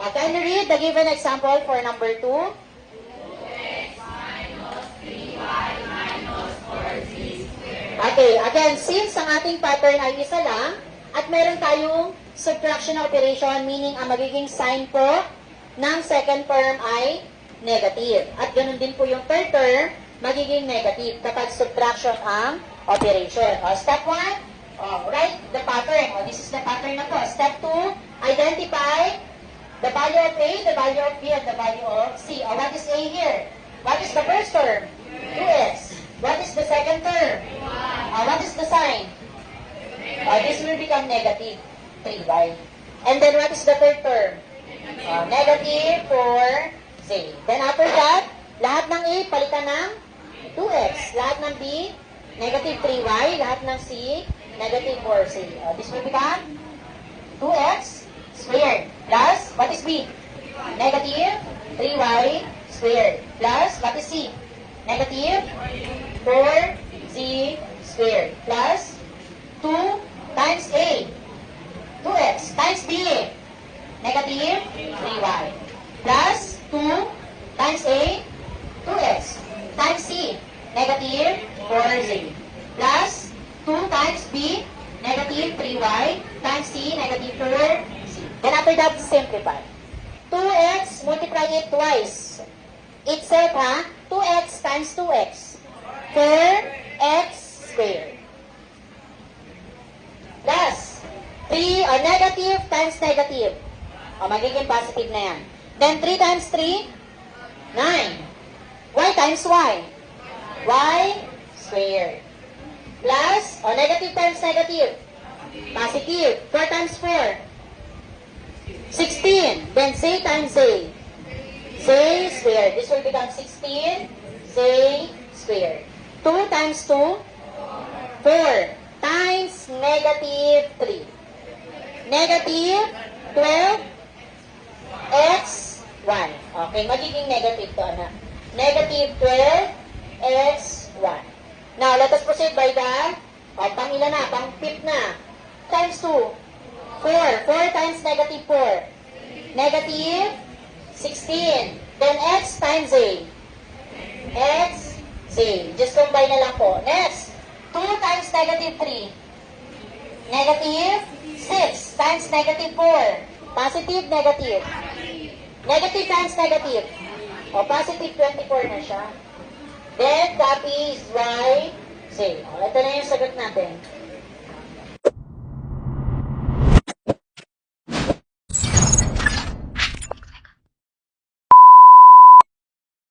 Can you read the given example for number 2? Okay, again, since ang ating pattern ay isa lang, at meron tayong subtraction operation, meaning ang magiging sign po ng second term ay negative. At ganun din po yung third term, magiging negative kapag subtraction ang operation. Step 1, write the pattern. This is the pattern na po. Step 2, identify the value of A, the value of B, and the value of C. What is A here? What is the first term? 2x. What is the second term? What is the sign? This will become negative 3y. And then what is the third term? Negative 4z. Then after that, lahat ng A palitan ng 2x. Lahat ng B, negative 3y. Lahat ng C, negative 4z. This will become 2x squared plus, what is B? Negative 3y squared plus, what is C? Negative 4z squared plus 2 times A, 2x times B, negative 3y plus 2 times A, 2x times C, negative 4z plus 2 times B, negative 3y times C, negative 4z. Then after that, simplify. 2x, multiply it twice. Itself, 2x times 2x. 4x squared. Plus, 3, negative times negative. Magiging positive na yan. Then 3 times 3, 9. Y times y. Y squared. Plus, negative times negative. Positive. 4 times 4. 16. Then z times z. Z squared. This will become 16. Z squared. 2 times 2. 4 times negative 3. Negative 12 x 1. Okay, magiging negative to, anak. Negative 12 x 1. Now, let us proceed by the pang ilan na, pang fifth na. Times 2. 4. 4 times negative 4. Negative 16. Then x times a. X, z. Just combine na lang po. Next, 2 times negative 3. Negative 6 times negative 4. Positive, negative. Negative times negative. Positive 24 na siya. Then, copy is y, z. Ito na yung sagot natin.